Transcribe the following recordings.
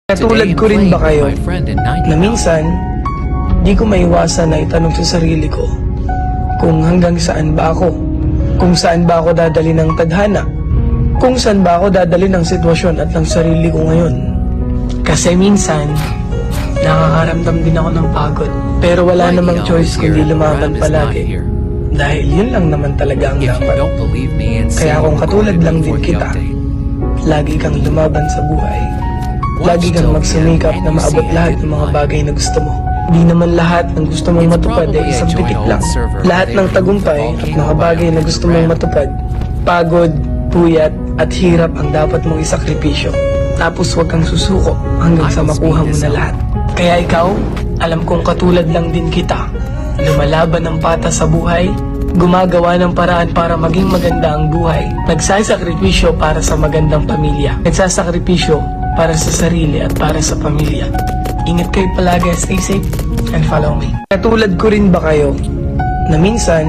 Katulad ko rin ba kayo na minsan di ko maiwasan na itanong sa sarili ko kung hanggang saan ba ako, kung saan ba ako dadali ng tadhana, kung saan ba ako dadali ng sitwasyon at ng sarili ko ngayon. Kasi minsan nakakaramdam din ako ng pagod, pero wala namang choice kundi lumaban palagi dahil yun lang naman talaga ang dapat. Kaya kung katulad lang din kita, lagi kang lumaban sa buhay. Lagi kang magsumikap na maabot lahat ng mga bagay na gusto mo. Di naman lahat ng gusto mong matupad ay isang pitik lang. Lahat ng tagumpay at mga bagay na gusto mong matupad, pagod, puyat at hirap ang dapat mong isakripisyo. Tapos huwag kang susuko hanggang sa makuha mo na lahat. Kaya ikaw, alam kong katulad lang din kita. Lumalaban ng patas sa buhay, gumagawa ng paraan para maging maganda ang buhay. Nagsasakripisyo para sa magandang pamilya. Nagsasakripisyo para sa sarili at para sa pamilya. Ingat kayo palagi, stay safe, and follow me. Katulad ko rin ba kayo na minsan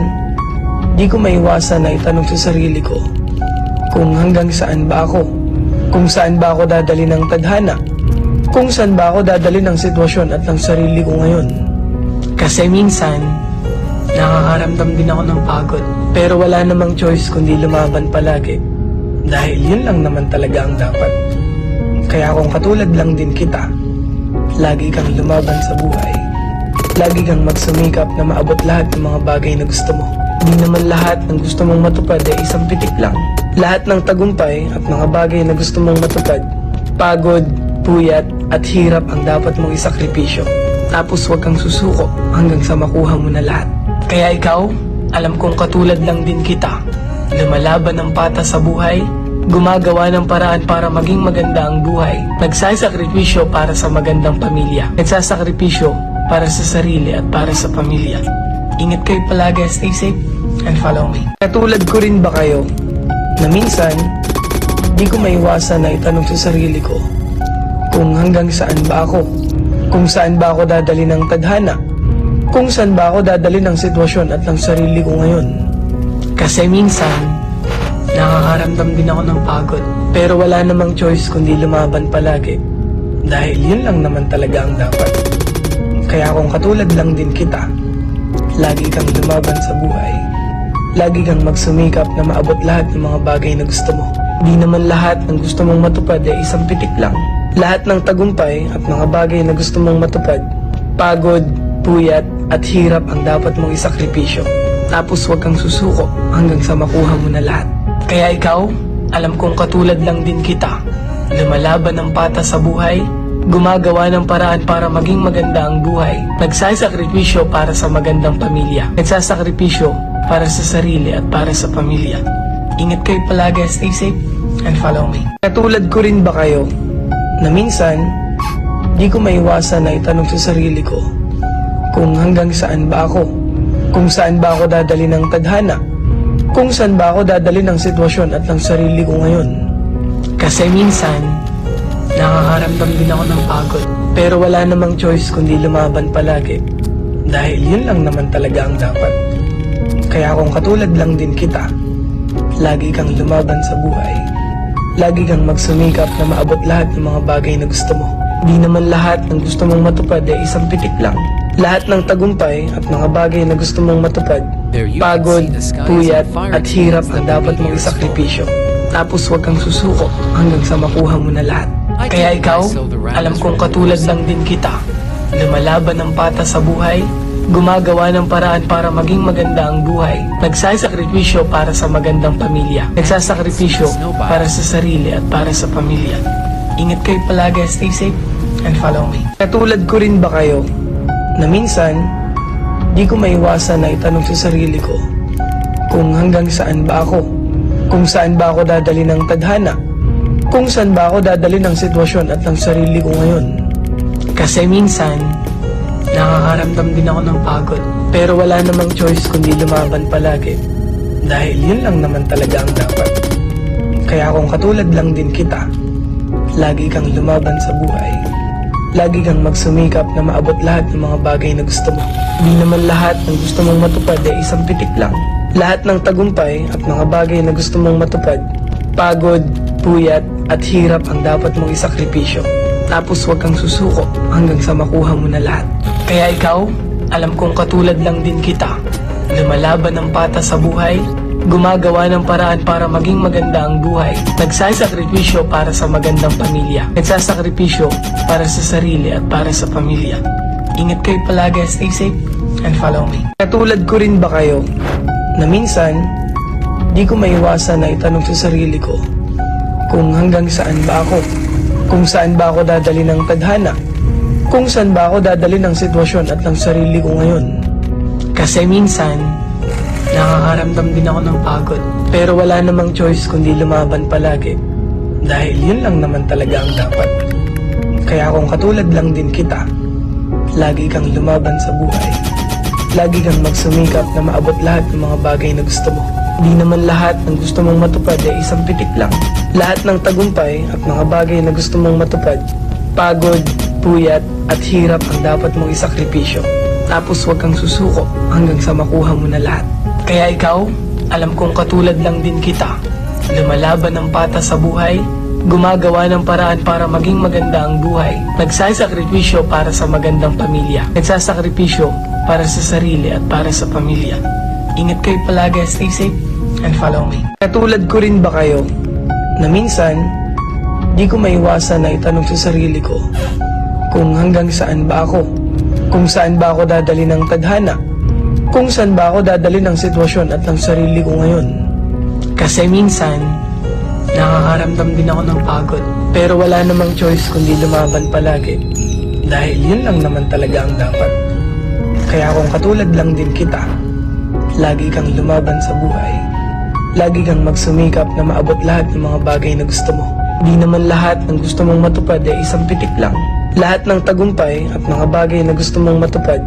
di ko maiwasan na itanong sa sarili ko kung hanggang saan ba ako, kung saan ba ako dadali ng tadhana, kung saan ba ako dadali ng sitwasyon at ng sarili ko ngayon. Kasi minsan nakakaramdam din ako ng pagod, pero wala namang choice kundi lumaban palagi dahil yun lang naman talaga ang dapat. Kaya kung katulad lang din kita, lagi kang lumaban sa buhay. Lagi kang magsumikap na maabot lahat ng mga bagay na gusto mo. Di naman lahat ng gusto mong matupad ay isang pitik lang. Lahat ng tagumpay at mga bagay na gusto mong matupad, pagod, puyat at hirap ang dapat mong isakripisyo. Tapos huwag kang susuko hanggang sa makuha mo na lahat. Kaya ikaw, alam kong katulad lang din kita. Lumalaban ng patas sa buhay, gumagawa ng paraan para maging maganda ang buhay. Nagsasakripisyo para sa magandang pamilya. Nagsasakripisyo para sa sarili at para sa pamilya. Ingat kayo palagi, stay safe, and follow me. Katulad ko rin ba kayo na minsan di ko maiwasan na itanong sa sarili ko kung hanggang saan ba ako, kung saan ba ako dadali ng tadhana, kung saan ba ako dadali ng sitwasyon at ng sarili ko ngayon. Kasi minsan nakakaramdam din ako ng pagod, pero wala namang choice kundi lumaban palagi dahil yun lang naman talaga ang dapat. Kaya kung katulad lang din kita, lagi kang lumaban sa buhay. Lagi kang magsumikap na maabot lahat ng mga bagay na gusto mo. Di naman lahat ng gusto mong matupad ay isang pitik lang. Lahat ng tagumpay at mga bagay na gusto mong matupad, pagod, puyat at hirap ang dapat mong isakripisyo. Tapos huwag kang susuko hanggang sa makuha mo na lahat. Kaya ikaw, alam kong katulad lang din kita. Lumalaban ng patas sa buhay, gumagawa ng paraan para maging maganda ang buhay. Nagsasakripisyo para sa magandang pamilya. Nagsasakripisyo para sa sarili at para sa pamilya. Ingat kayo palagi, stay safe, and follow me. Katulad ko rin ba kayo na minsan di ko maiwasan na itanong sa sarili ko kung hanggang saan ba ako, kung saan ba ako dadali ng tadhana, kung saan ba ako dadali ng sitwasyon at ng sarili ko ngayon. Kasi minsan nakakaramdam din ako ng pagod, pero wala namang choice kundi lumaban palagi dahil yun lang naman talaga ang dapat. Kaya kung katulad lang din kita, lagi kang lumaban sa buhay. Lagi kang magsumikap na maabot lahat ng mga bagay na gusto mo. Di naman lahat ng gusto mong matupad ay isang pitik lang. Lahat ng tagumpay at mga bagay na gusto mong matupad, pagod, puyat at hirap ang dapat mong isakripisyo. Tapos huwag kang susuko hanggang sa makuha mo na lahat. Kaya ikaw, alam kong katulad lang din kita. Lumalaban ng patas sa buhay, gumagawa ng paraan para maging maganda ang buhay. Nagsasakripisyo para sa magandang pamilya. Nagsasakripisyo para sa sarili at para sa pamilya. Ingat kayo palagi, stay safe, and follow me. Katulad ko rin ba kayo na minsan di ko maiwasan na itanong sa sarili ko kung hanggang saan ba ako, kung saan ba ako dadali ng tadhana, kung saan ba ako dadali ng sitwasyon at ng sarili ko ngayon. Kasi minsan nakakaramdam din ako ng pagod, pero wala namang choice kundi lumaban palagi dahil yun lang naman talaga ang dapat. Kaya kung katulad lang din kita, lagi kang lumaban sa buhay. Lagi kang magsumikap na maabot lahat ng mga bagay na gusto mo. Di naman lahat ng gusto mong matupad ay isang pitik lang. Lahat ng tagumpay at mga bagay na gusto mong matupad, pagod, puyat at hirap ang dapat mong isakripisyo. Tapos huwag kang susuko hanggang sa makuha mo na lahat. Kaya ikaw, alam kong katulad lang din kita. Lumalaban ng patas sa buhay, gumagawa ng paraan para maging maganda ang buhay. Nagsasakripisyo para sa magandang pamilya. Nagsasakripisyo para sa sarili at para sa pamilya. Ingat kayo palagi, stay safe, and follow me. Katulad ko rin ba kayo, na minsan, di ko maiwasan na itanong sa sarili ko, kung hanggang saan ba ako? Kung saan ba ako dadali ng tadhana? Kung saan ba ako dadali ng sitwasyon at ng sarili ko ngayon? Kasi minsan, nakakaramdam din ako ng pagod. Pero wala namang choice kundi lumaban palagi. Dahil yun lang naman talaga ang dapat. Kaya kung katulad lang din kita, lagi kang lumaban sa buhay. Lagi kang magsumikap na maabot lahat ng mga bagay na gusto mo. Di naman lahat ng gusto mong matupad ay isang pitik lang. Lahat ng tagumpay at mga bagay na gusto mong matupad, pagod, puyat at hirap ang dapat mong isakripisyo. Tapos huwag kang susuko hanggang sa makuha mo na lahat. Kaya ikaw, alam kong katulad lang din kita. Lumalaban ng patas sa buhay, gumagawa ng paraan para maging maganda ang buhay. Nagsasakripisyo para sa magandang pamilya. Nagsasakripisyo para sa sarili at para sa pamilya. Ingat kayo palagi, stay safe, and follow me. Katulad ko rin ba kayo, na minsan, di ko maiwasan na itanong sa sarili ko, kung hanggang saan ba ako? Kung saan ba ako dadali ng tadhana? Kung saan ba ako dadali ng sitwasyon at ng sarili ko ngayon? Kasi minsan, nakakaramdam din ako ng pagod. Pero wala namang choice kundi lumaban palagi. Dahil yun lang naman talaga ang dapat. Kaya kung katulad lang din kita, lagi kang lumaban sa buhay. Lagi kang magsumikap na maabot lahat ng mga bagay na gusto mo. Di naman lahat ng gusto mong matupad ay isang pitik lang. Lahat ng tagumpay at mga bagay na gusto mong matupad,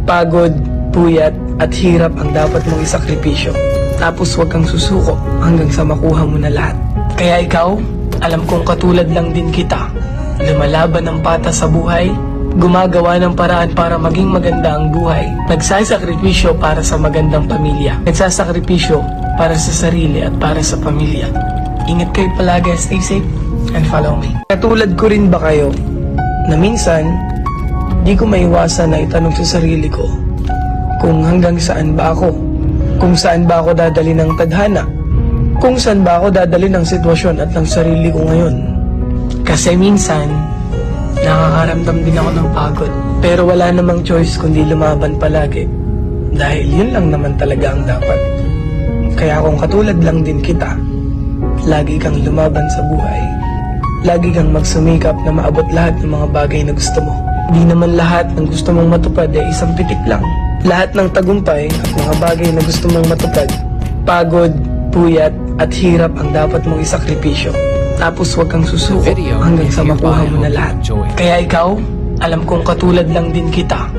pagod, puyat at hirap ang dapat mong isakripisyo. Tapos huwag kang susuko hanggang sa makuha mo na lahat. Kaya ikaw, alam kong katulad lang din kita. Lumalaban ng patas sa buhay, gumagawa ng paraan para maging maganda ang buhay. Nagsasakripisyo para sa magandang pamilya. Nagsasakripisyo para sa sarili at para sa pamilya. Ingat kayo palagi, stay safe, and follow me. Katulad ko rin ba kayo, na minsan, di ko maiwasan na itanong sa sarili ko, kung hanggang saan ba ako? Kung saan ba ako dadali ng tadhana? Kung saan ba ako dadali ng sitwasyon at ng sarili ko ngayon? Kasi minsan, nakakaramdam din ako ng pagod. Pero wala namang choice kundi lumaban palagi. Dahil yun lang naman talaga ang dapat. Kaya kung katulad lang din kita, lagi kang lumaban sa buhay. Lagi kang magsumikap na maabot lahat ng mga bagay na gusto mo. Di naman lahat ng gusto mong matupad ay isang pitik lang. Lahat ng tagumpay at mga bagay na gusto mong matupad, pagod, puyat at hirap ang dapat mong isakripisyo. Tapos huwag kang susuko hanggang sa makuha mo na lahat. Kaya ikaw, alam kong katulad lang din kita.